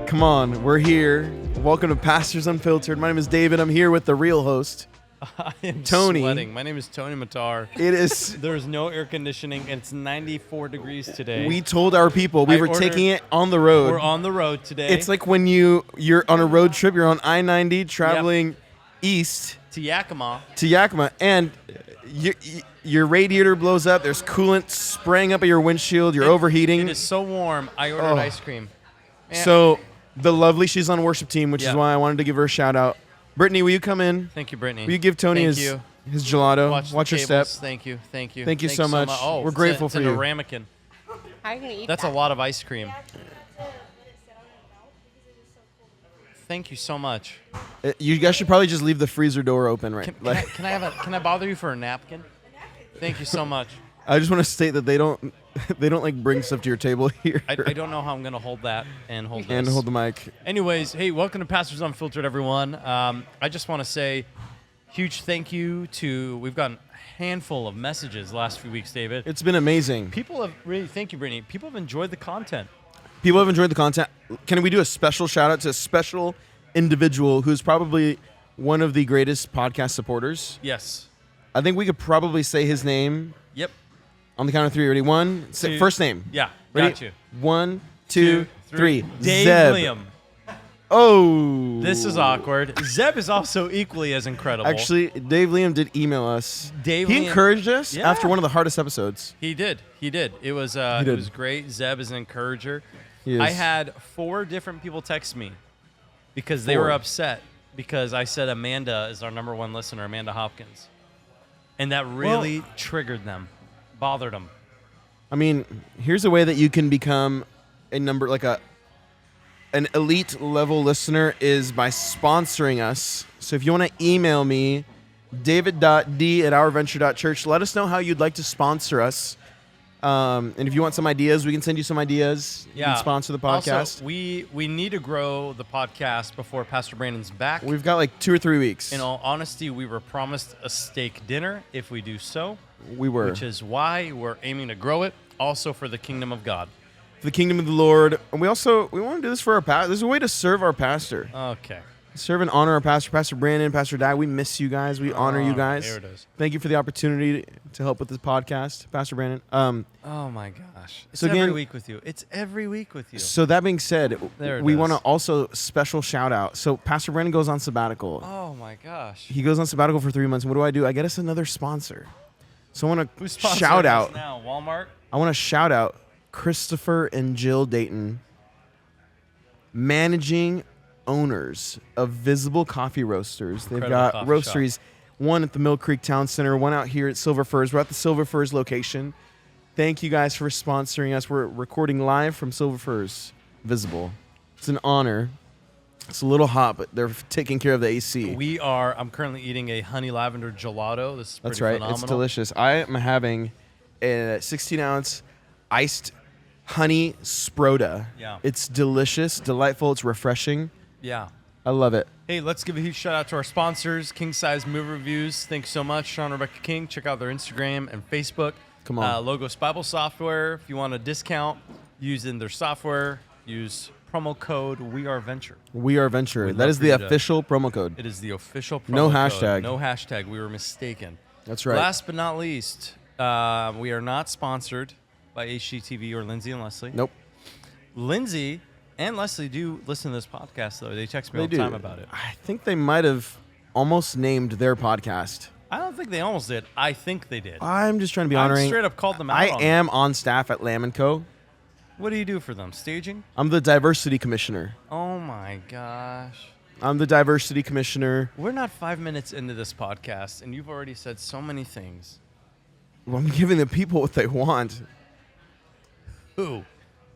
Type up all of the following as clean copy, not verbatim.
Come on, we're here. Welcome to Pastors Unfiltered. My name is David. I'm here with the real host, I am Tony. sweating. My name is Tony Matar. It is. There's no air conditioning, and it's 94 degrees today. We told our people we were taking it on the road. We're on the road today. It's like when you're on a road trip. You're on I-90 traveling east to Yakima. and your radiator blows up. There's coolant spraying up at your windshield. You're overheating. It is so warm. I ordered ice cream. Man. So the lovely, she's on worship team, which is Yeah. why I wanted to give her a shout out. Brittany, will you come in? Thank you, Brittany. Will you give Tony his gelato? Watch your step. Thank you. Thank you so much. Oh, We're grateful for you. It's a ramekin. How are you going to eat That's that? a lot of ice cream. Thank you so much. You guys should probably just leave the freezer door open, right? Can I bother you for a napkin? Thank you so much. I just want to state that they don't like bring stuff to your table here. I don't know how I'm gonna hold that and hold this. And hold the mic. Anyways, hey, welcome to Pastors Unfiltered, everyone. I just want to say huge thank you to, we've gotten a handful of messages the last few weeks, David. It's been amazing. People have really, thank you, Brittany. People have enjoyed the content. People have enjoyed the content. Can we do a special shout out to a special individual who's probably one of the greatest podcast supporters? Yes. I think we could probably say his name Yep. on the count of three. Ready? One, Two. first name. Yeah. Ready? Got you. 1, 2, 3. Dave Zeb. William. Oh. This is awkward. Zeb is also equally as incredible. Actually, Dave Liam did email us. Dave he Liam- encouraged us Yeah. after one of the hardest episodes. He did. It was did. it was great. Zeb is an encourager. He is. I had 4 different people text me because they 4. were upset because I said Amanda is our number 1 listener, Amanda Hopkins. And that really triggered them, bothered them. I mean, here's a way that you can become an elite level listener is by sponsoring us. So if you want to email me, david.d@ourventure.church, let us know how you'd like to sponsor us. And if you want some ideas, we can send you some ideas. You can sponsor the podcast. Also, we need to grow the podcast before Pastor Brandon's back. We've got like 2 or 3 weeks. In all honesty, we were promised a steak dinner if we do so. We were. Which is why we're aiming to grow it, also for the kingdom of God. For the kingdom of the Lord. And we want to do this for our pastor. There's a way to serve our pastor. Okay. Serve and honor our pastor, Pastor Brandon, Pastor Dad. We miss you guys. We honor you guys. There it is. Thank you for the opportunity to help with this podcast, Pastor Brandon. Oh my gosh. It's So every again- week with you. It's every week with you. So that being said, There it we is. want to also special shout out. So Pastor Brandon goes on sabbatical. Oh my gosh. He goes on sabbatical for 3 months. And what do? I get us another sponsor. So I want Who's to sponsoring shout us out. now? Walmart? I want to shout out Christopher and Jill Dayton, managing owners of Visible Coffee Roasters. They've Incredible got coffee roasteries, one at the Mill Creek Town Center, one out here at Silver Firs. We're at the Silver Firs location. Thank you guys for sponsoring us. We're recording live from Silver Firs Visible. It's an honor. It's a little hot, but they're taking care of the AC. I'm currently eating a honey lavender gelato. This is pretty That's right. phenomenal. It's delicious. I am having a 16-ounce iced honey sprota. Yeah. It's delicious, delightful. It's refreshing. Yeah. I love it. Hey, let's give a huge shout out to our sponsors, King Size Movie Reviews. Thanks so much, Sean and Rebecca King. Check out their Instagram and Facebook. Come on. Logos Bible Software. If you want a discount using their software, use promo code WeAreVenture. We Are Venture. We'd That love is for the you to- official promo code. It is the official promo No code. hashtag. No hashtag. We were mistaken. That's right. Last but not least, we are not sponsored by HGTV or Lindsay and Leslie. Nope. Lindsay and Leslie do listen to this podcast, though. They text me all They the do. time about it. I think they might have almost named their podcast. I don't think they almost did. I think they did. I'm just trying to be I honoring. straight up called them out I on it. am on staff at Lamb & Co. What do you do for them? Staging? I'm the diversity commissioner. Oh, my gosh. I'm the diversity commissioner. We're not 5 minutes into this podcast, and you've already said so many things. Well, I'm giving the people what they want. Who?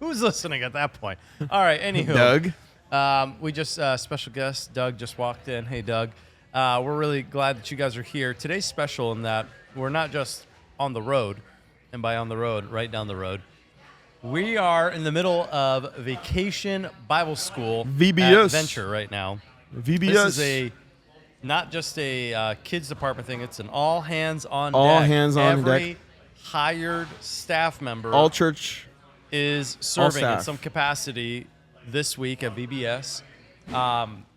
Who's listening at that point? All right, anywho. Doug? We just, special guest, Doug just walked in. Hey, Doug. We're really glad that you guys are here. Today's special in that we're not just on the road, and by on the road, right down the road. We are in the middle of Vacation Bible School VBS. at Venture right now. VBS. This is not just a kids department thing. It's an all hands on All deck. hands on Every deck. hired staff member All church. is serving in staff. some capacity this week at VBS.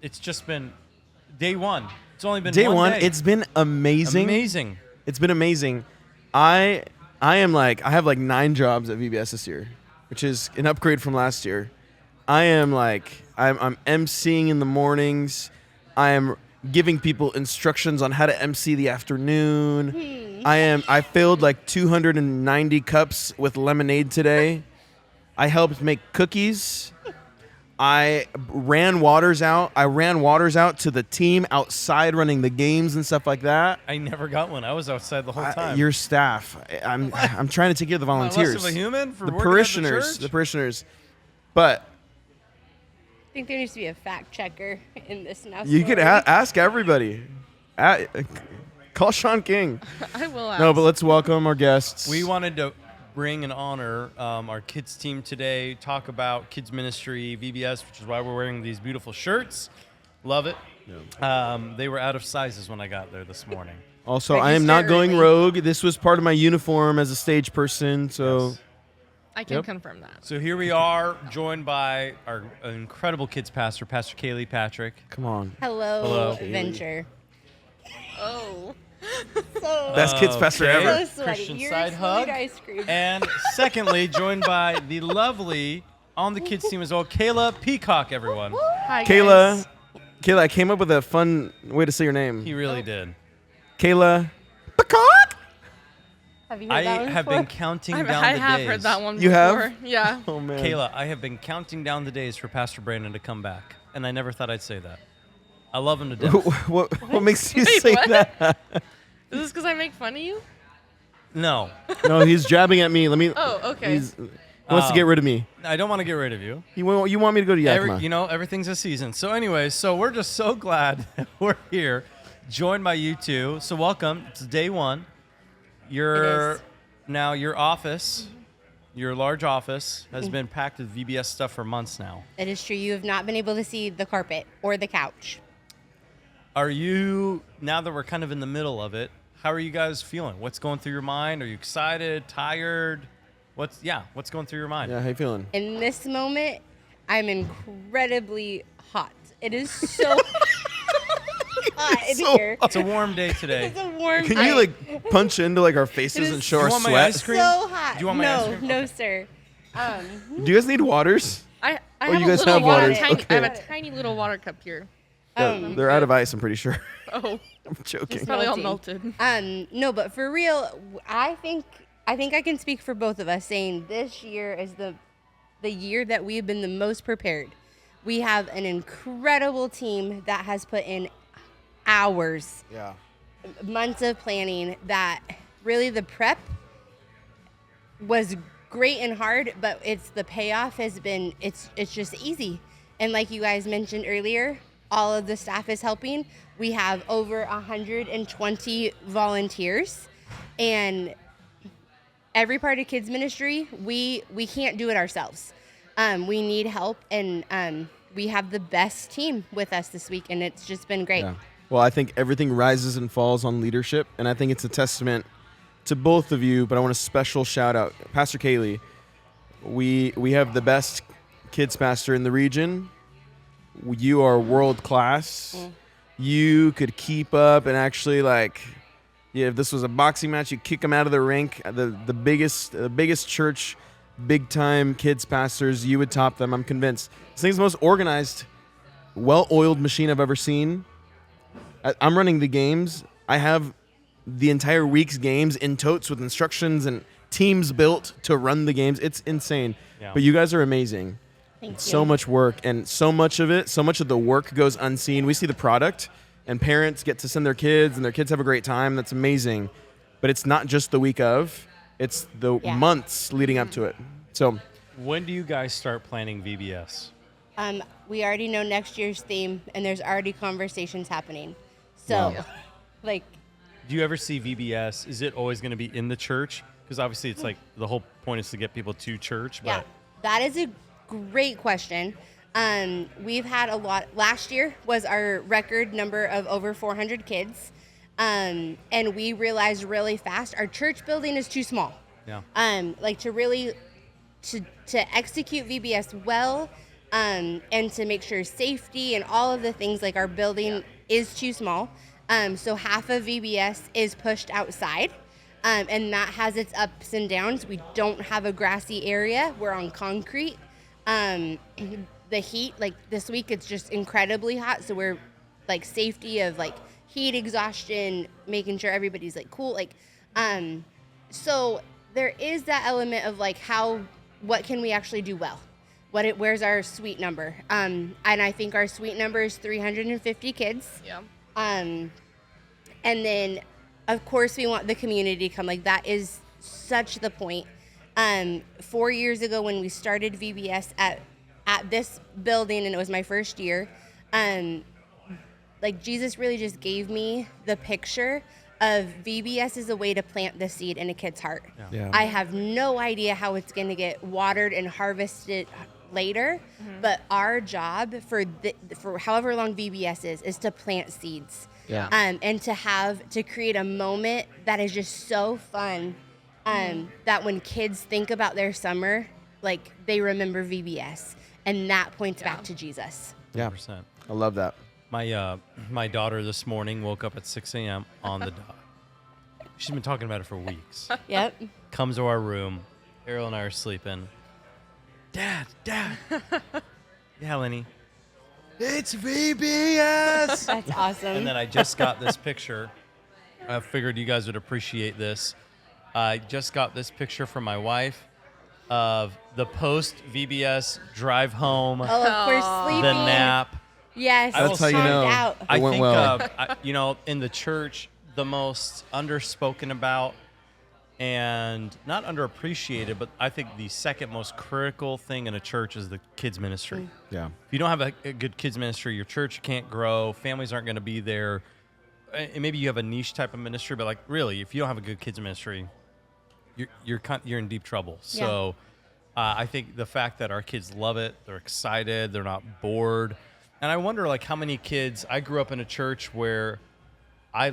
It's just been day one. It's only been Day one one. day. It's been amazing. Amazing. It's been amazing. I have like 9 jobs at VBS this year, which is an upgrade from last year. I'm emceeing in the mornings. I am giving people instructions on how to MC the afternoon. I filled like 290 cups with lemonade today. I helped make cookies. I ran waters out. To the team outside running the games and stuff like that. I never got one. I was outside the whole time. Your staff. I'm trying to take care of the volunteers. Less of a human for the working parishioners. at The parishioners. But I think there needs to be a fact checker in this now. you could ask everybody. Call Sean King. I will ask. No, but let's welcome our guests. We wanted to bring and honor our kids team today, talk about kids ministry, VBS, which is why we're wearing these beautiful shirts. Love it. They were out of sizes when I got there this morning. Also, I am not Register going early. rogue. This was part of my uniform as a stage person, so Yes. I can Yep. confirm that. So here we are, joined by our incredible kids pastor, Pastor Kaeli Patrick. come on. Hello, Hello. Venture. Oh. So, Best kids pastor Okay. ever. so sweaty. Christian You're side sweet hug. ice cream. And secondly, joined by the lovely, on the kids team as well, Kayla Peacocke, everyone. Hi, Kayla, guys. I came up with a fun way to say your name. He really did. Kayla Peacocke. Have you heard I that one have before? been counting I down the have days. heard that one You before. have? Yeah. Oh man. Kayla, I have been counting down the days for Pastor Brandon to come back, and I never thought I'd say that. I love him to death. what makes you Wait, say what? that? Is this because I make fun of you? No, No, he's jabbing at me. Let me. Oh, okay. He wants to get rid of me. I don't want to get rid of you. You want me to go to Yakima? Everything's a season. So anyways, so we're just so glad that we're here, joined by you two. So welcome. It's day one. It Your office, your large office, has been packed with VBS stuff for months now. It is true. You have not been able to see the carpet or the couch. Are you, now that we're kind of in the middle of it, how are you guys feeling? What's going through your mind? Are you excited, tired? What's going through your mind? Yeah, how you feeling? In this moment, I'm incredibly hot. It is so hot in So here. It's a warm day today. It's a warm Can day. you like punch into like our faces is and show You our want my sweat? ice cream? So hot. Do you want my ice no, cream? no, Okay. sir. Do you guys need waters? I Oh, have you a guys little have water. waters. Tiny, I have Okay. a tiny little water cup here. They're out of ice, I'm pretty sure. Oh, I'm joking. it's probably all melting. melted. No, but for real, I think I can speak for both of us saying this year is the year that we have been the most prepared. We have an incredible team that has put in hours, Yeah. months of planning, that really the prep was great and hard, but it's the payoff has been it's just easy. And like you guys mentioned earlier, all of the staff is helping. We have over 120 volunteers, and every part of kids ministry, we can't do it ourselves. We need help, and we have the best team with us this week, and it's just been great. Yeah. Well, I think everything rises and falls on leadership, and I think it's a testament to both of you, but I want a special shout out. Pastor Kaeli, we have the best kids pastor in the region. You are world class. You could keep up and actually if this was a boxing match, you kick them out of the rink. The biggest church, big time kids pastors, you would top them. I'm convinced. This thing's the most organized, well-oiled machine I've ever seen. I'm running the games. I have the entire week's games in totes with instructions and teams built to run the games. It's insane. Yeah. But you guys are amazing. Thank So you. much work, and so much of the work goes unseen. We see the product, and parents get to send their kids, and their kids have a great time. That's amazing. But it's not just the week of. It's the Yeah. months leading up to it. So When do you guys start planning VBS? We already know next year's theme, and there's already conversations happening. So, Wow. like, Do you ever see VBS? Is it always going to be in the church? Because obviously it's like the whole point is to get people to church. yeah, But that is a great question. We've had a lot. Last year was our record number of over 400 kids, and we realized really fast our church building is too small. yeah. Like to really to execute VBS well, and to make sure safety and all of the things, like our building is too small. So half of VBS is pushed outside, and that has its ups and downs. We don't have a grassy area. We're on concrete. The heat, like this week, it's just incredibly hot. So we're like safety of like heat exhaustion, making sure everybody's like cool. Like, so there is that element of like what can we actually do well? Where's our suite number? And I think our suite number is 350 kids. Yeah. And then, of course, we want the community to come. Like, that is such the point. 4 years ago when we started VBS at this building, and it was my first year, like, Jesus really just gave me the picture of VBS is a way to plant the seed in a kid's heart. Yeah. I have no idea how it's going to get watered and harvested later, but our job for however long VBS is to plant seeds. Yeah. And to create a moment that is just so fun, that when kids think about their summer, like they remember VBS, and that points back to Jesus. Yeah. 100%. I love that. My daughter this morning woke up at 6 a.m. on the dot. She's been talking about it for weeks. Yep. Comes to our room. Ariel and I are sleeping. Dad. Yeah, Lenny. It's VBS. That's awesome. And then I just got this picture. I figured you guys would appreciate this. I just got this picture from my wife of the post VBS drive home, of course, sleeping. the nap. Yes. That's how you calmed know. out. I went think, well. in the church, the most underspoken about and not underappreciated, but I think the second most critical thing in a church is the kids ministry. Yeah. If you don't have a good kids ministry, your church can't grow. Families aren't going to be there. And maybe you have a niche type of ministry, but like really, if you don't have a good kids ministry, you're in deep trouble. Yeah. So I think the fact that our kids love it, they're excited, they're not bored. And I wonder like how many kids, I grew up in a church where I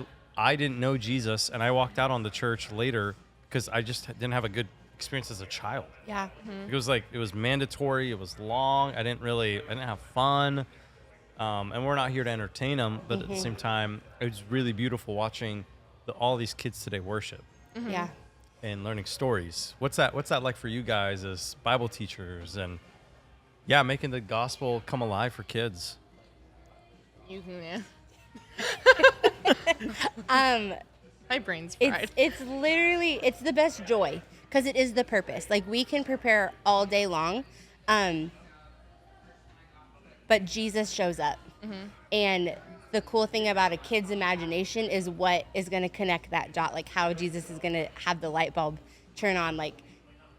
didn't know Jesus, and I walked out on the church later because I just didn't have a good experience as a child. Yeah. It was mandatory. It was long. I didn't have fun. And we're not here to entertain them, but at the same time, it was really beautiful watching all these kids today worship Yeah. and learning stories. What's that like for you guys as Bible teachers and making the gospel come alive for kids? You can, Um, my brain's fried. it's literally, it's the best joy because it is the purpose. Like, we can prepare all day long, but Jesus shows up. And the cool thing about a kid's imagination is what is going to connect that dot, like how Jesus is going to have the light bulb turn on, like,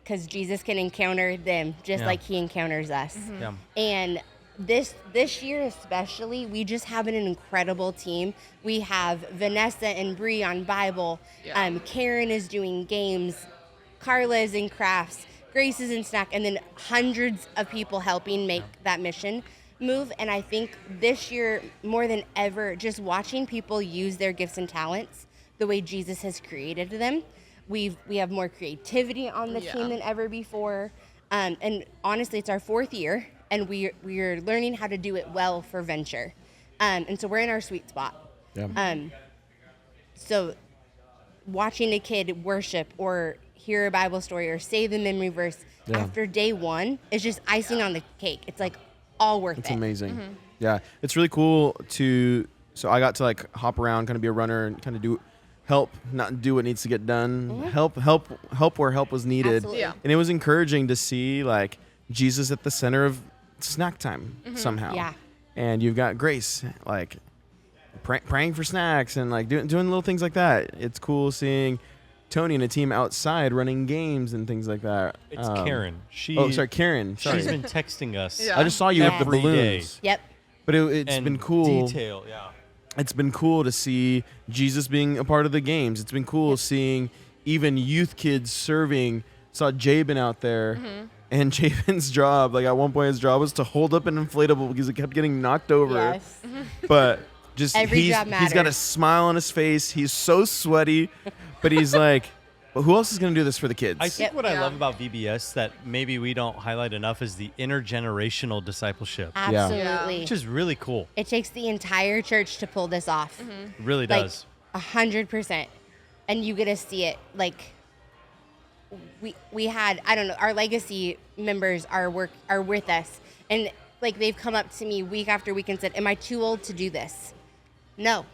because Jesus can encounter them just like he encounters us. Yeah. And this year especially, we just have an incredible team. We have Vanessa and Bree on Bible. Yeah. Karen is doing games. Carla is in crafts. Grace is in snack. And then hundreds of people helping make that mission move. And I think this year, more than ever, just watching people use their gifts and talents the way Jesus has created them. We have more creativity on the team than ever before. And honestly, it's our 4th year. And we're learning how to do it well for venture. And so we're in our sweet spot. Yeah. So watching a kid worship or hear a Bible story or say the memory verse after day 1 is just icing on the cake. It's like all worth It's it. amazing. Yeah. It's really cool so I got to like hop around, kind of be a runner and kind of not do what needs to get done. Help where help was needed. Absolutely. Yeah. And it was encouraging to see like Jesus at the center of snack time somehow. Yeah. And you've got Grace like praying for snacks and like doing little things like that. It's cool seeing Tony and a team outside running games and things like that. It's Karen. Karen. Sorry. She's been texting us. Yeah. I just saw you with the Every day. balloons. Yep. But it's And been cool. Detail, yeah. It's been cool to see Jesus being a part of the games. It's been cool seeing even youth kids serving. Saw Jabin out there. And Jabin's job, like at one point his job was to hold up an inflatable because it kept getting knocked over. Yes. But just Every he's job got a matters. smile on his face. He's so sweaty, but he's like, But who else is going to do this for the kids? I think Yep. what I Yeah. love about VBS that maybe we don't highlight enough is the intergenerational discipleship, Absolutely. which is really cool. It takes the entire church to pull this off. It really Like does. 100%. And you get to see it. Like we had, I don't know, our legacy members are with us, and like they've come up to me week after week and said, "Am I too old to do this?" No.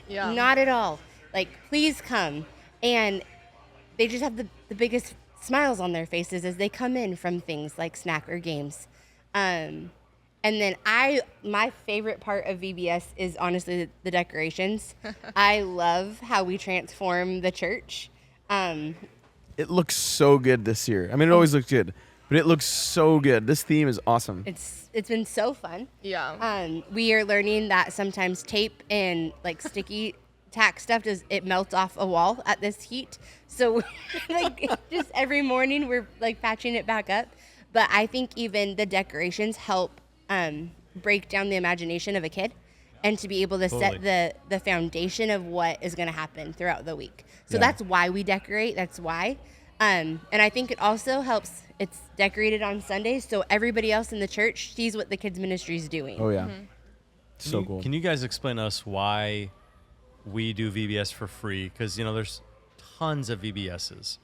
Yeah. Not at all. Like, please come. And they just have the biggest smiles on their faces as they come in from things like snack or games. And then my favorite part of VBS is honestly the decorations. I love how we transform the church. It looks so good this year. I mean, it always looks good, but it looks so good. This theme is awesome. It's been so fun. Yeah. We are learning that sometimes tape and like sticky tack stuff it melts off a wall at this heat. So like just every morning we're like patching it back up. But I think even the decorations help break down the imagination of a kid and to be able to Totally. set the foundation of what is going to happen throughout the week. So Yeah. that's why we decorate. That's why. And I think it also helps. It's decorated on Sundays, so everybody else in the church sees what the kids ministry is doing. Oh yeah, Can so you- cool. Can you guys explain to us why we do VBS for free? Because there's tons of VBSs,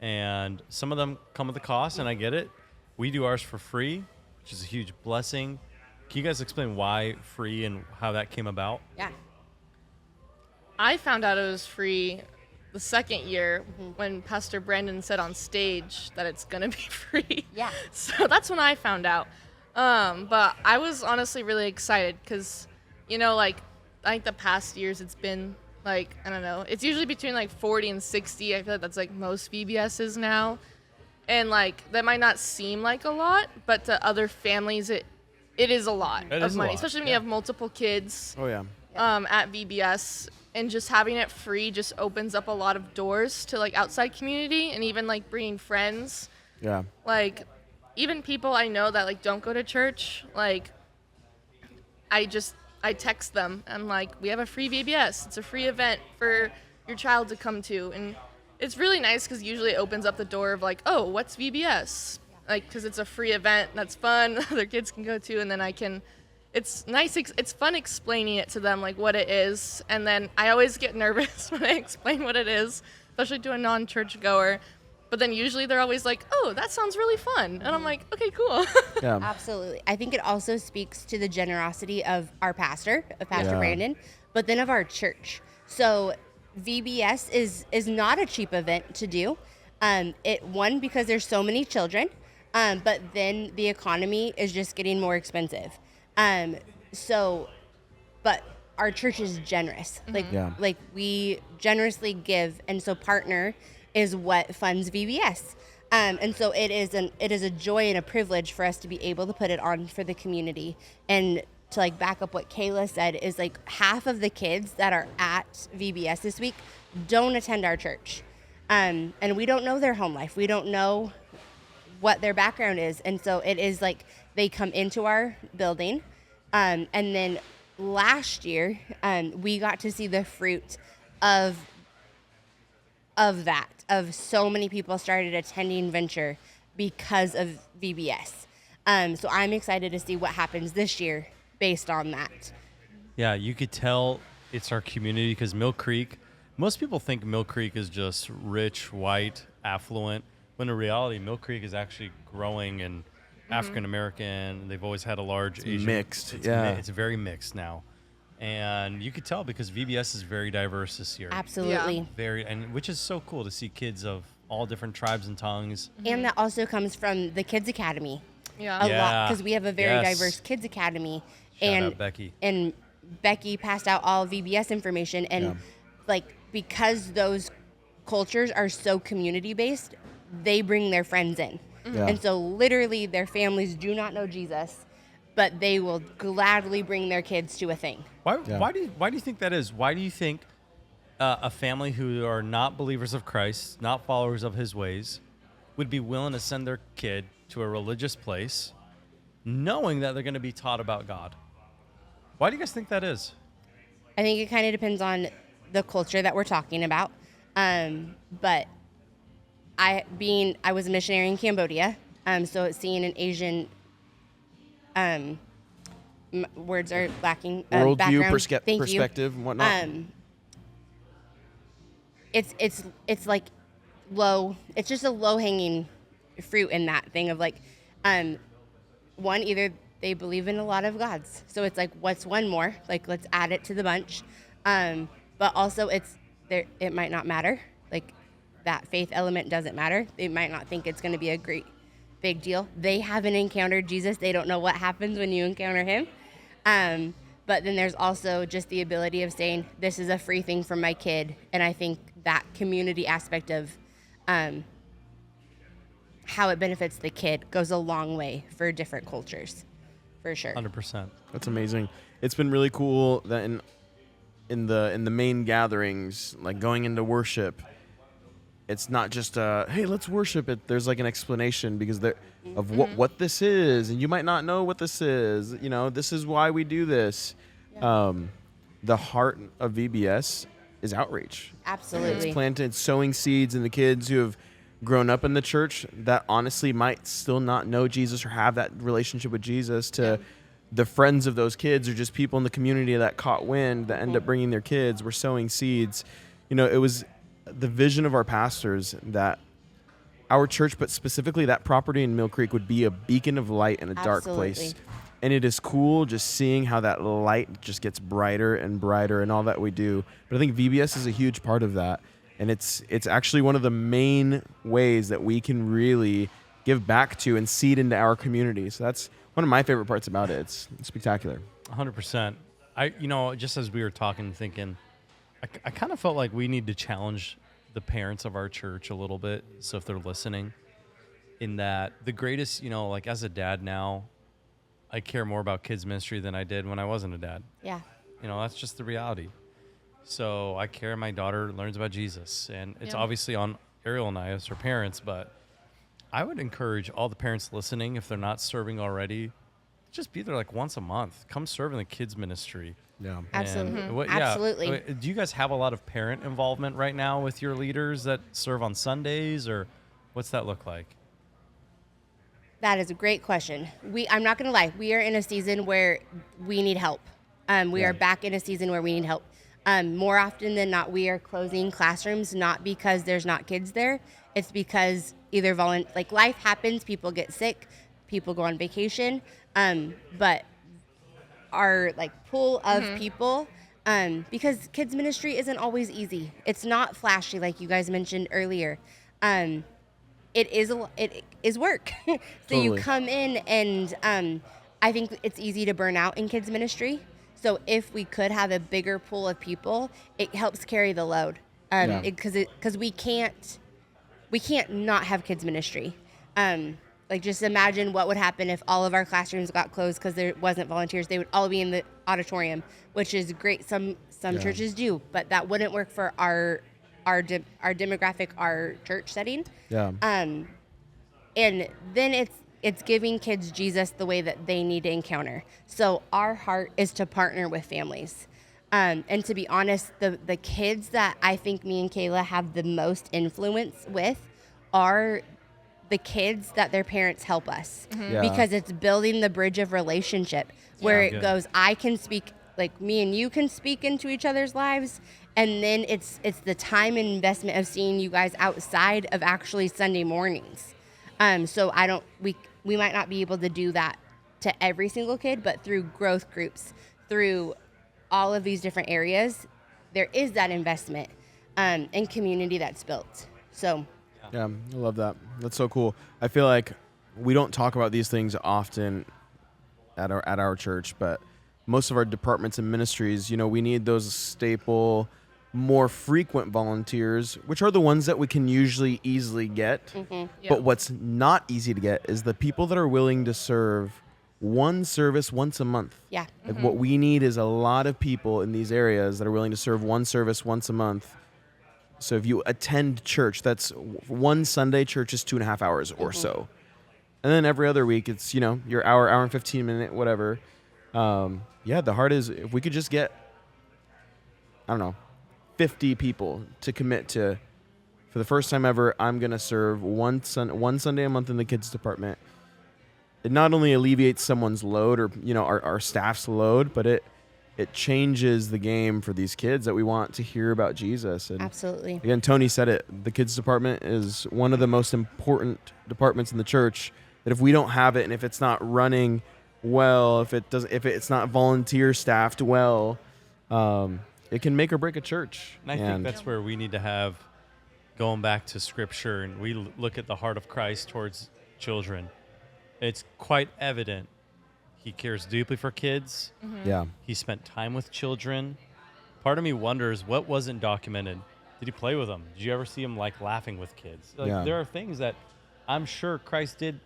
and some of them come with a cost, and I get it. We do ours for free, which is a huge blessing. Can you guys explain why free and how that came about? Yeah. I found out it was free the second year when Pastor Brandon said on stage that it's gonna be free. Yeah. So that's when I found out. But I was honestly really excited because, like, I think the past years it's been like, I don't know, it's usually between like 40 and 60. I feel like that's like most VBSs now. And like that might not seem like a lot, but to other families it is a lot It of is a money, lot, especially when yeah. you have multiple kids Oh yeah. at VBS, and just having it free just opens up a lot of doors to like outside community and even like bringing friends, Yeah. like even people I know that like don't go to church. Like I text them. I'm like, we have a free VBS. It's a free event for your child to come to, and it's really nice because usually it opens up the door of like, oh, what's VBS? Like, because it's a free event that's fun, other kids can go to, and then I can. It's nice. It's fun explaining it to them, like what it is, and then I always get nervous when I explain what it is, especially to a non-church goer. But then usually they're always like, "Oh, that sounds really fun," and I'm like, "Okay, cool." Yeah. Absolutely. I think it also speaks to the generosity of our pastor, of Pastor Yeah. Brandon, but then of our church. So VBS is not a cheap event to do. Because there's so many children, but then the economy is just getting more expensive. But our church is generous. Yeah. Like we generously give, and so partner is what funds VBS. And so it is a joy and a privilege for us to be able to put it on for the community. And to like back up what Kayla said is like half of the kids that are at VBS this week don't attend our church. And we don't know their home life. We don't know what their background is. And so it is like they come into our building. And then last year, we got to see the fruit of that, of so many people started attending Venture because of VBS. So I'm excited to see what happens this year based on that. Yeah, you could tell it's our community because Mill Creek, most people think Mill Creek is just rich, white, affluent, when in reality, Mill Creek is actually growing and African American. They've always had a large Asian. mixed, It's yeah. it's very mixed now. And you could tell because VBS is very diverse this year. Absolutely. Which is so cool to see kids of all different tribes and tongues. And that also comes from the Kids Academy. Yeah. A Yeah. lot, because we have a very Yes. diverse Kids Academy. Shout out Becky. And Becky passed out all VBS information. And Yeah. like, because those cultures are so community based, they bring their friends in. Yeah. And so literally their families do not know Jesus, but they will gladly bring their kids to a thing. Why do you think that is? Why do you think a family who are not believers of Christ, not followers of His ways, would be willing to send their kid to a religious place, knowing that they're going to be taught about God? Why do you guys think that is? I think it kind of depends on the culture that we're talking about. But I was a missionary in Cambodia, so seeing an Asian words are lacking Worldview, background. Thank you. perspective, and whatnot. It's like low. It's just a low hanging fruit in that thing of like, one, either they believe in a lot of gods, so it's like, what's one more? Like, let's add it to the bunch. But also, it's there. It might not matter. Like, that faith element doesn't matter. They might not think it's going to be a great big deal. They haven't encountered Jesus. They don't know what happens when you encounter him. But then there's also just the ability of saying, this is a free thing for my kid. And I think that community aspect of how it benefits the kid goes a long way for different cultures, for sure. 100%. That's amazing. It's been really cool that in the main gatherings, like going into worship, it's not just hey, let's worship it. There's like an explanation because of what this is, and you might not know what this is. You know, this is why we do this. Yeah. The heart of VBS is outreach. Absolutely. It's planted, sowing seeds in the kids who have grown up in the church that honestly might still not know Jesus or have that relationship with Jesus, to the friends of those kids or just people in the community that caught wind that end up bringing their kids. We're sowing seeds. You know, it was the vision of our pastors that our church, but specifically that property in Mill Creek, would be a beacon of light in a dark place. Absolutely. And it is cool just seeing how that light just gets brighter and brighter in all that we do. But I think VBS is a huge part of that. And it's actually one of the main ways that we can really give back to and seed into our community. So that's one of my favorite parts about it. It's spectacular. 100%. Just as we were talking, thinking, I kind of felt like we need to challenge the parents of our church a little bit. So if they're listening, in that the greatest, like as a dad now, I care more about kids ministry than I did when I wasn't a dad. Yeah. That's just the reality. So I care. My daughter learns about Jesus, and it's obviously on Ariel and I as her parents, but I would encourage all the parents listening, if they're not serving already, just be there like once a month. Come serve in the kids ministry. Yeah. Absolutely. Absolutely. Do you guys have a lot of parent involvement right now with your leaders that serve on Sundays, or what's that look like? That is a great question. I'm not going to lie. We are in a season where we need help. We are back in a season where we need help. More often than not, we are closing classrooms, not because there's not kids there. It's because either life happens, people get sick, people go on vacation. But our pool of people, because kids ministry isn't always easy. It's not flashy like you guys mentioned earlier. It is work. So Totally. you come in and I think it's easy to burn out in kids ministry. So if we could have a bigger pool of people, it helps carry the load. Because we can't not have kids ministry. Just imagine what would happen if all of our classrooms got closed because there wasn't volunteers. They would all be in the auditorium, which is great. Some churches do, but that wouldn't work for our demographic, our church setting. Yeah. And then it's giving kids Jesus the way that they need to encounter. So our heart is to partner with families. And to be honest, the kids that I think me and Kayla have the most influence with are the kids that their parents help us. Yeah. Because it's building the bridge of relationship where it goes, I can speak, me and you can speak into each other's lives. And then it's the time and investment of seeing you guys outside of actually Sunday mornings. So we might not be able to do that to every single kid, but through growth groups, through all of these different areas, there is that investment and community that's built. So Yeah, I love that. That's so cool. I feel like we don't talk about these things often at our church, but most of our departments and ministries, we need those staple, more frequent volunteers, which are the ones that we can usually easily get. Mm-hmm. But what's not easy to get is the people that are willing to serve one service once a month. yeah, What we need is a lot of people in these areas that are willing to serve one service once a month. So if you attend church, that's one Sunday church is 2.5 hours or so. And then every other week it's, your hour and 15 minute, whatever. The heart is if we could just get, I don't know, 50 people to commit to, for the first time ever, I'm going to serve one Sunday a month in the kids department. It not only alleviates someone's load or, our staff's load, but it changes the game for these kids that we want to hear about Jesus. And Absolutely. again, Tony said it. The kids department is one of the most important departments in the church, that if we don't have it and if it's not running well, if it's not volunteer staffed well, it can make or break a church. And I think that's where we need to have, going back to Scripture, and we look at the heart of Christ towards children. It's quite evident he cares deeply for kids. Mm-hmm. Yeah. He spent time with children. Part of me wonders what wasn't documented. Did he play with them? Did you ever see him laughing with kids? There are things that I'm sure Christ did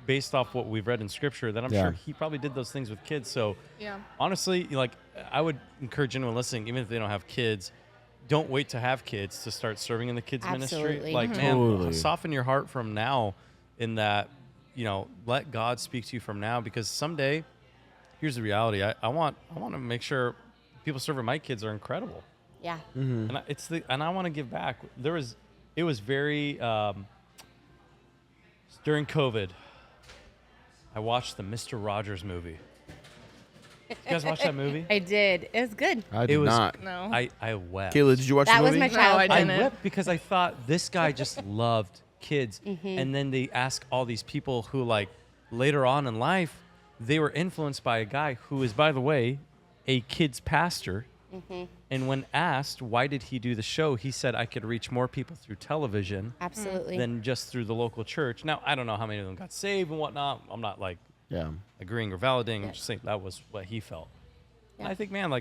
based off what we've read in Scripture that I'm sure he probably did those things with kids. So honestly, I would encourage anyone listening, even if they don't have kids, don't wait to have kids to start serving in the kids ministry. Man, soften your heart from now in that, let God speak to you from now, because someday, here's the reality. I want to make sure people serving my kids are incredible. Yeah. Mm-hmm. And I want to give back. It was very during COVID. I watched the Mr. Rogers movie. You guys watch that movie? I did. It was good. I did not. No. I wept. Kayla, did you watch That the was movie? my No, childhood. I I didn't. wept because I thought this guy just loved kids. Mm-hmm. And then they ask all these people who, later on in life, they were influenced by a guy who is, by the way, a kids pastor. Mm-hmm. And when asked why did he do the show, he said, I could reach more people through television Absolutely. than just through the local church. Now, I don't know how many of them got saved and whatnot. I'm not agreeing or validating. I'm just saying that was what he felt. Yeah. And I think, man, I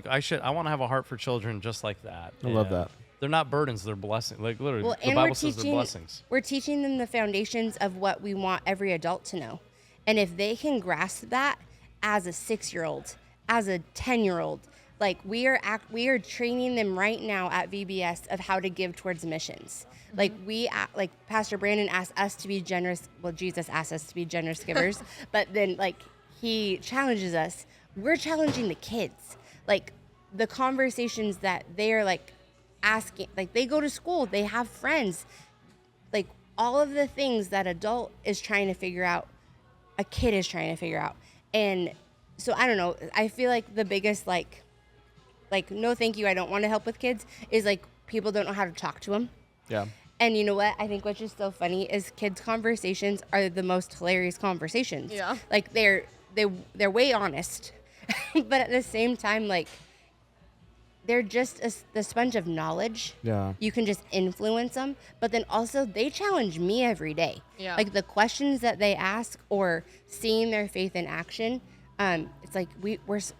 want to have a heart for children just like that. I love that. They're not burdens, they're blessings. Literally, Well, the and Bible says they're blessings. we're teaching them the foundations of what we want every adult to know. And if they can grasp that as a 6-year-old, as a 10-year-old, we are training them right now at VBS of how to give towards missions. Pastor Brandon asked us to be generous. Well, Jesus asked us to be generous givers, but then he challenges us. We're challenging the kids. The conversations that they are asking, they go to school, they have friends, all of the things that adult is trying to figure out, a kid is trying to figure out. And so I don't know, I feel like the biggest no thank you, I don't want to help with kids, is people don't know how to talk to them. Yeah. And you know what? I think what's just so funny is kids' conversations are the most hilarious conversations. Yeah. They're way honest, but at the same time, they're just the sponge of knowledge. Yeah. You can just influence them, but then also they challenge me every day. Yeah. The questions that they ask or seeing their faith in action, it's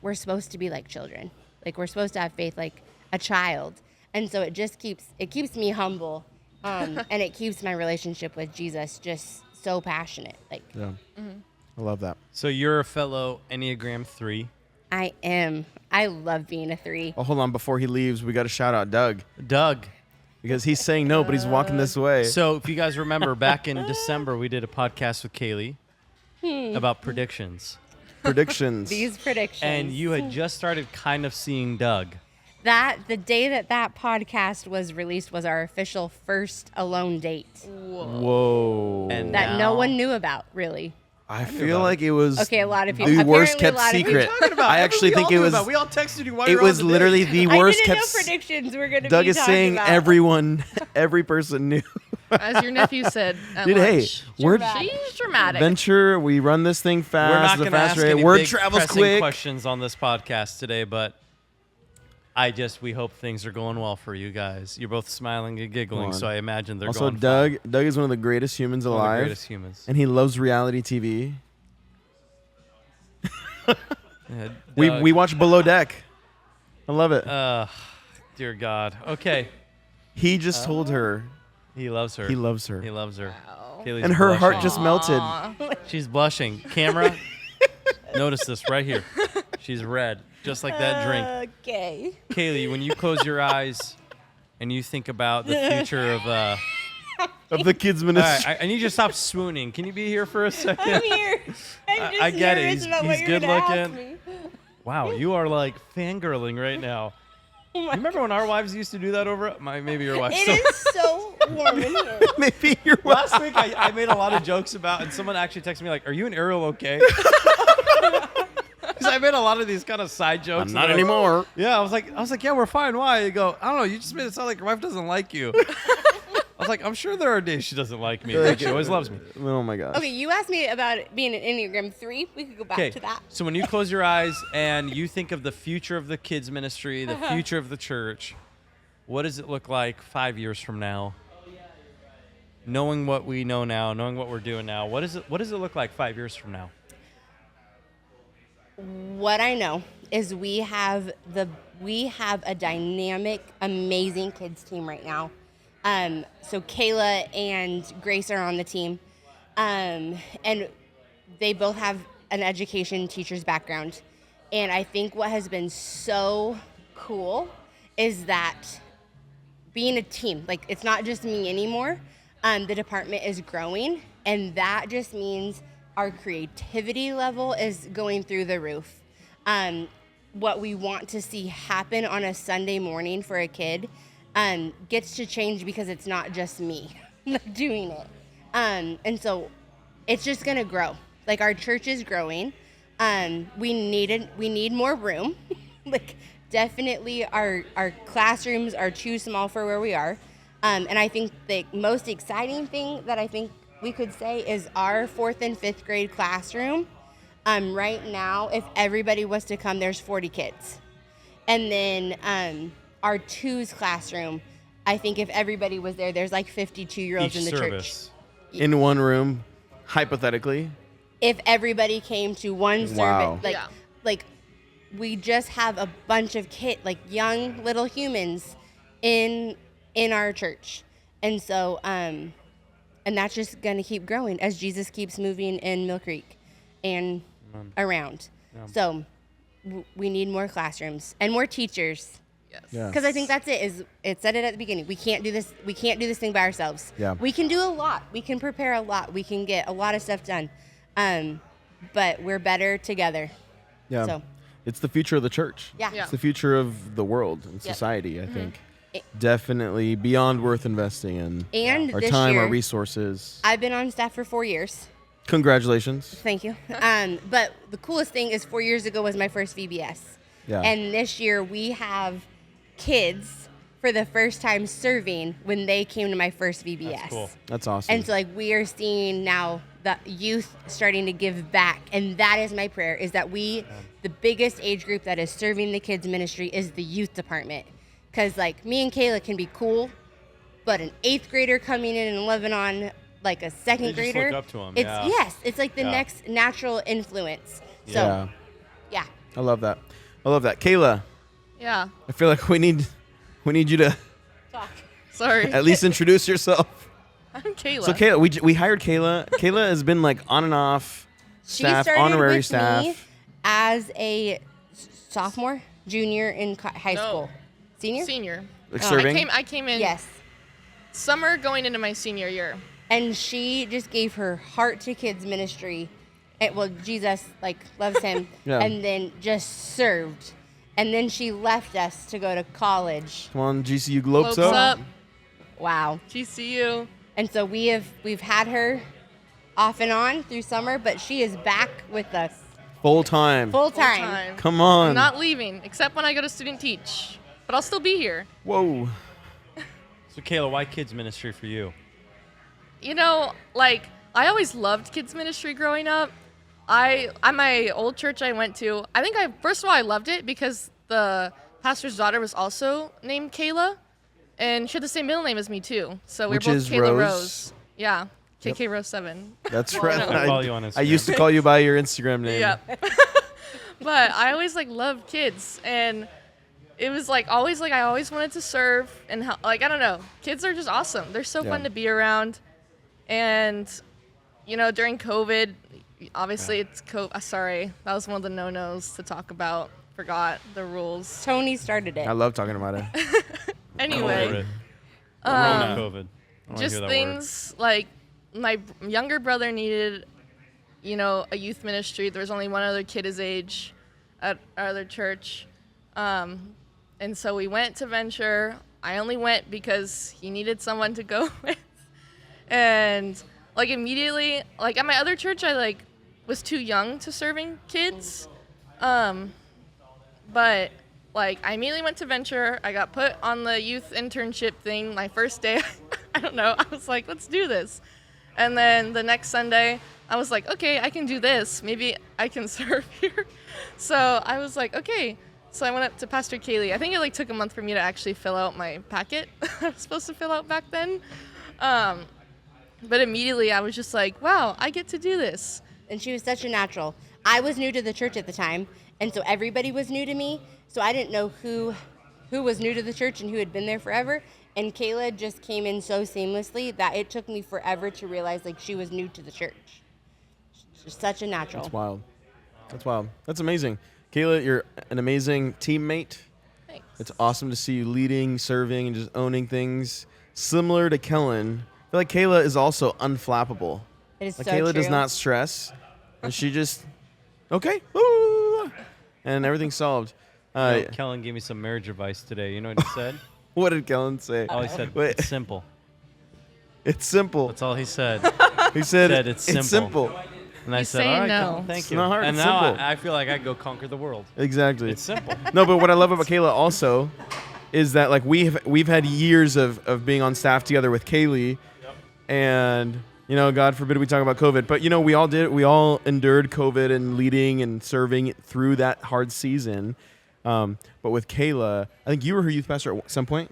we're supposed to be like children. We're supposed to have faith like a child. And so it keeps me humble. And it keeps my relationship with Jesus just so passionate. Yeah. I love that. So you're a fellow Enneagram 3. I am. I love being a 3. Oh, hold on. Before he leaves, we got to shout out Doug, Doug. because he's saying no, but he's walking this way. So if you guys remember, back in December, we did a podcast with Kaylee about predictions. Predictions. These predictions. And you had just started kind of seeing Doug. The day that podcast was released was our official first alone date Whoa. And that no now- one knew about, really. I feel like it was Okay, a lot of people. the worst apparently a kept lot of secret. people- I actually think it was. We all texted you while It was literally the worst I didn't kept. know predictions were going to Doug be is talked saying about. every person knew. As your nephew said at Dude, hey, lunch. word She's dramatic. venture. We run this thing We're not fast. going The to ask faster any word big travels pressing quick. questions on this podcast today, but we hope things are going well for you guys. You're both smiling and giggling, on. so I imagine they're Also, going Doug is one of the greatest humans fine. One of the alive, greatest humans. and he loves reality TV. Yeah, We watch Below Deck. I love it. dear God. Okay. He just told her He loves her. he loves her, He loves her. Wow. Kaylee's and her heart blushing. just melted. Aw. She's blushing. Camera, notice this right here. She's red, just like that drink. Okay. Kaylee, when you close your eyes and you think about the future of... Of the kids' all ministry. right, I need you to stop swooning. Can you be here for a second? I'm here. I'm just I get it. nervous He's- about what he's you're good gonna ask looking. me. Wow, you are like fangirling right now. You remember when our wives used to do that over? Maybe your wife. It still- is so warm in here. Maybe you're Last week I made a lot of jokes about, and someone actually texted me like, "Are you and Ariel okay?" Because I made a lot of these kind of side jokes. and not they're like, anymore. Yeah, I was like, yeah, we're fine. Why? You go, I don't know. You just made it sound like your wife doesn't like you. I was like, I'm sure there are days she doesn't like me, but she always loves me. Oh my gosh. Okay, you asked me about it being an Enneagram 3. We could go back to that. So when you close your eyes and you think of the future of the kids ministry, the future of the church, what does it look like 5 years from now? Knowing what we know now, knowing what we're doing now, what does it look like 5 years from now? What I know is we have a dynamic, amazing kids team right now. So Kayla and Grace are on the team, and they both have an education teacher's background. And I think what has been so cool is that being a team, like it's not just me anymore. The department is growing, and that just means our creativity level is going through the roof. What we want to see happen on a Sunday morning for a kid gets to change because it's not just me doing it. And so it's just gonna grow. Like our church is growing. We need more room. Like definitely our classrooms are too small for where we are. And I think the most exciting thing that I think we could say is our 4th and 5th grade classroom. Right now, if everybody was to come, there's 40 kids. And then our 2's classroom, I think if everybody was there, there's like 52-year-olds in the service. church. In one room, hypothetically. If everybody came to one Wow. service, like we just have a bunch of like young little humans in our church. And so and that's just going to keep growing as Jesus keeps moving in Mill Creek and around. Yeah. So we need more classrooms and more teachers. Yes. Yeah. Because I think that's it. It said it at the beginning. We can't do this. We can't do this thing by ourselves. Yeah. We can do a lot. We can prepare a lot. We can get a lot of stuff done. But we're better together. Yeah. So It's the future of the church. yeah. Yeah. It's the future of the world and Yep. society, I think. It- Definitely beyond worth investing in. And Our this time, year, our resources. I've been on staff for 4 years. Congratulations. Thank you. But the coolest thing is 4 years ago was my first VBS. Yeah. And this year we have kids for the first time serving when they came to my first VBS. That's cool. That's awesome. And so like we are seeing now the youth starting to give back. And that is my prayer, is that the biggest age group that is serving the kids ministry is the youth department. Because like me and Kayla can be cool, but an 8th grader coming in and living on like a 2nd You just grader. look up to 'em, It's yeah. yes, it's like the Yeah. next natural influence. yeah. So yeah. I love that. I love that. Kayla, Yeah. I feel like we need you to Sorry. at least introduce yourself. I'm Kayla. So Kayla, we hired Kayla. Kayla has been like on and off She staff, started honorary with staff. me as a sophomore, junior in high No. school. Senior? Senior. Like Oh. serving. I came in Yes. summer going into my senior year. And she just gave her heart to kids ministry. Well, Jesus like loves him. Yeah. And then just served. And then she left us to go to college. Come on, GCU Globes Globes up. up. Wow. GCU. And so we've had her off and on through summer, but she is back with us Full time. full Full time. time. Come on. I'm not leaving, except when I go to student teach. But I'll still be here. Whoa. So Kayla, why kids ministry for you? You know, like I always loved kids ministry growing up. At my old church I went to, first of all I loved it because the pastor's daughter was also named Kayla, and she had the same middle name as me too. So we Which were both is Kayla Rose? Rose. Yeah, KK Rose 7. That's Well, right. no. I follow you on I Instagram. used to call you by your Instagram name. Yeah. But I always like loved kids, and it was like always like I always wanted to serve and help. Like I don't know, kids are just awesome. They're so Yeah. fun to be around, and you know during COVID, obviously it's sorry, that was one of the no-nos to talk about. Forgot the rules. Tony started it. I love talking about it. I'm over Anyway, it. Corona, COVID. I don't wanna just hear that things like my younger brother needed, you know, a youth ministry. There was only one other kid his age at our other church. And And so we went to Venture. I only went because he needed someone to go with. And like immediately, like at my other church, I like was too young to serving kids. But like I immediately went to Venture. I got put on the youth internship thing my first day. I don't know. I was like, let's do this. And then the next Sunday, I was like, okay, I can do this. Maybe I can serve here. So I was like, okay. So I went up to Pastor Kaeli. I think it like took a month for me to actually fill out my packet I was supposed to fill out back then. But immediately I was just like, wow, I get to do this. And she was such a natural. I was new to the church at the time, and so everybody was new to me. So I didn't know who was new to the church and who had been there forever. And Kayla just came in so seamlessly that it took me forever to realize like she was new to the church. She's such a natural. That's wild. That's wild. That's amazing. Kayla, you're an amazing teammate. Thanks. It's awesome to see you leading, serving, and just owning things. Similar to Kellen, I feel like Kayla is also unflappable. It is Like so Kayla true. does not stress, and she just, okay, woo, and everything's solved. Kellen gave me some marriage advice today. You know what he said? What did Kellen say? Oh, he said, Wait. it's simple. It's simple. That's all he said. He said, It's simple. And I You said, say all right, no. Kellen, thank It's you. not hard, And it's now simple. I feel like I could go conquer the world. Exactly. It's simple. No, but what I love about Kayla also is that like we've had years of being on staff together with Kaylee, and you know, God forbid we talk about COVID, but you know, we all endured COVID and leading and serving through that hard season. But with Kayla, I think you were her youth pastor at some point,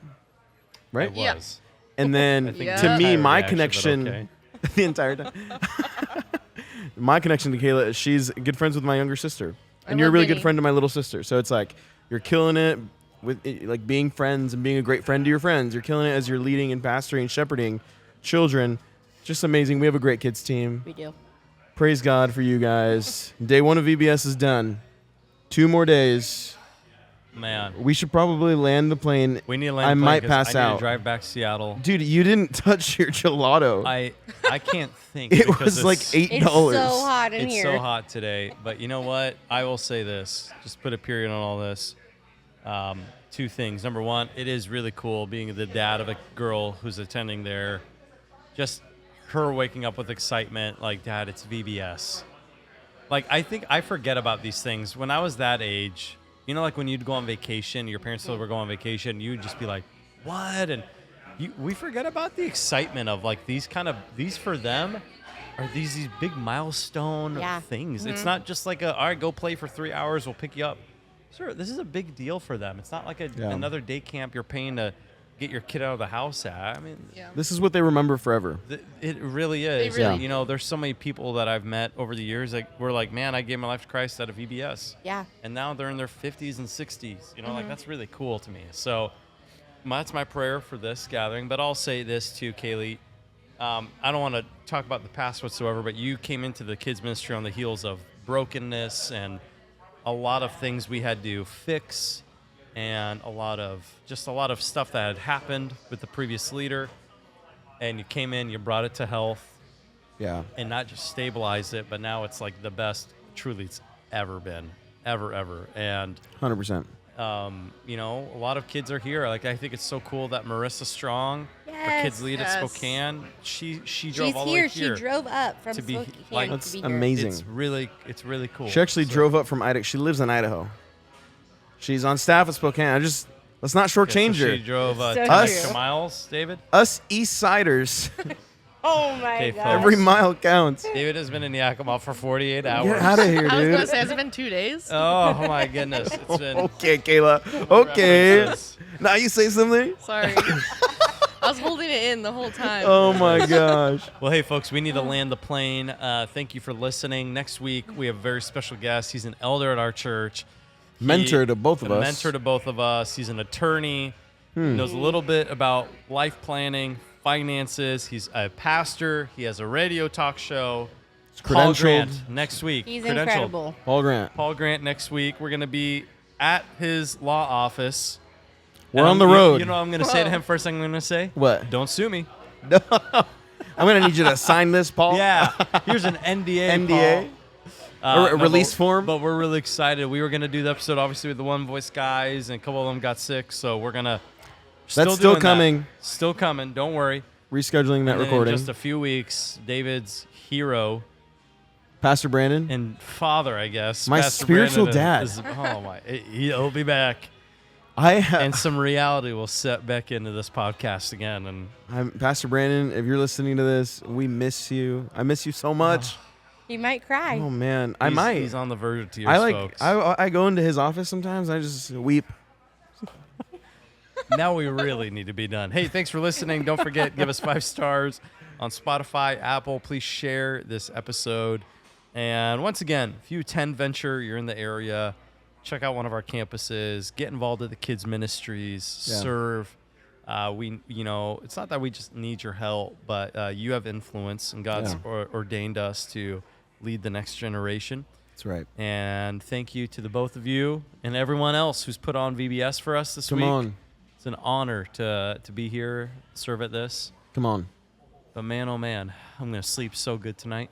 right? I Yeah. was. And then I think Yeah. to the me, entire my reaction, but connection okay. the entire time. My connection to Kayla is she's good friends with my younger sister, I and you're a love really good Vinny. friend to my little sister. So it's like you're killing it with like being friends and being a great friend to your friends. You're killing it as you're leading and pastoring and shepherding children. Just amazing. We have a great kids team. We do. Praise God for you guys. Day 1 of VBS is done. 2 more days. Man, We should probably land the plane. we need to land I the plane might 'cause pass I need out. to drive back to Seattle. Dude, you didn't touch your gelato. I can't think. It because was like it's- $8. It's so hot in It's here. so hot today. But you know what? I will say this. Just put a period on all this. 2 things. Number 1, it is really cool being the dad of a girl who's attending there. Just her waking up with excitement, like, Dad, it's VBS. Like, I think I forget about these things. When I was that age, you know, like when you'd go on vacation, your parents still were going on vacation, you'd just be like, what? And we forget about the excitement of like these for them are these big milestone Yeah. things. It's not just like all right, go play for 3 hours, we'll pick you up. Sure, this is a big deal for them. It's not like another day camp you're paying to get your kid out of the house at. I mean, Yeah. This is what they remember forever. it really is. really And, you know, there's so many people that I've met over the years that were like, man, I gave my life to Christ out of VBS. Yeah. And now they're in their 50s and 60s. You know, like that's really cool to me. So that's my prayer for this gathering. But I'll say this too, Kaylee. I don't want to talk about the past whatsoever, but you came into the kids ministry on the heels of brokenness and a lot of things we had to fix and a lot of stuff that had happened with the previous leader. And you came in, you brought it to health Yeah. and not just stabilize it, but now it's like the best truly it's ever been, ever. And 100%. you know, a lot of kids are here. Like I think it's so cool that Marissa Strong, for Kids Lead at Yes. Spokane, she drove She's all the here. way here. She drove up from to be- Spokane like- to That's be here. amazing. It's really cool. She actually drove up from Idaho. She lives in Idaho. She's on staff at Spokane. Let's not shortchange so her. she drove So 10 true. extra miles, David. Us East Siders, Oh my Okay, god. folks. every mile counts. David has been in Yakima for 48 hours. Get out of here, I was dude. gonna say, has it been 2 days? Oh my goodness. It's been Okay, Kayla. Okay. references. Now you say something? Sorry. I was holding it in the whole time. Oh my gosh. Well, hey, folks, we need to land the plane. Thank you for listening. Next week, we have a very special guest. He's an elder at our church. Mentor to both of a us. Mentor to both of us. He's an attorney. He knows a little bit about life planning, finances. He's a pastor. He has a radio talk show. Paul credentialed. Grant next week. He's Credentialed. incredible. Paul Grant. Paul Grant next week. We're going to be at his law office. We're And on the you- road. You know what I'm going to say to Whoa. him first thing I'm going to say? What? Don't sue me. I'm going to need you to sign this, Paul. Yeah. Here's an NDA. NDA? Paul. A release form? But we're really excited. We were going to do the episode, obviously, with the One Voice guys, and a couple of them got sick, so we're going to... That's still coming. Still coming. Don't worry. Rescheduling that And recording. in just a few weeks, David's hero Pastor Brandon. and father, I guess. My Pastor spiritual Brandon dad. Oh, my. He'll be back. And some reality will set back into this podcast again. And Pastor Brandon, if you're listening to this, we miss you. I miss you so much. He might cry. Oh man, I might. He's on the verge of tears, folks. I go into his office sometimes. I just weep. Now we really need to be done. Hey, thanks for listening. Don't forget, give us 5 stars on Spotify, Apple. Please share this episode. And once again, if you attend Venture, you're in the area, check out one of our campuses, get involved with the kids ministries, serve. It's not that we just need your help, but you have influence, and God's ordained us to lead the next generation. That's right. And thank you to the both of you and everyone else who's put on VBS for us this week. Come on. It's an honor to be here, serve at this. Come on. But man, oh man, I'm going to sleep so good tonight.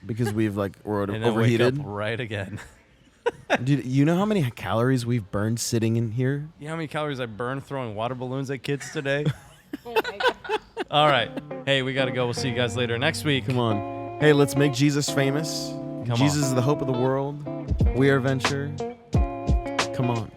Because we're and then overheated. wake up right again. Dude, you know how many calories we've burned sitting in here? You know how many calories I burned throwing water balloons at kids today? Oh my God. All right. Hey, we got to go. We'll see you guys later next week. Come on. Hey, let's make Jesus famous. Jesus is the hope of the world. We are Venture. Come on.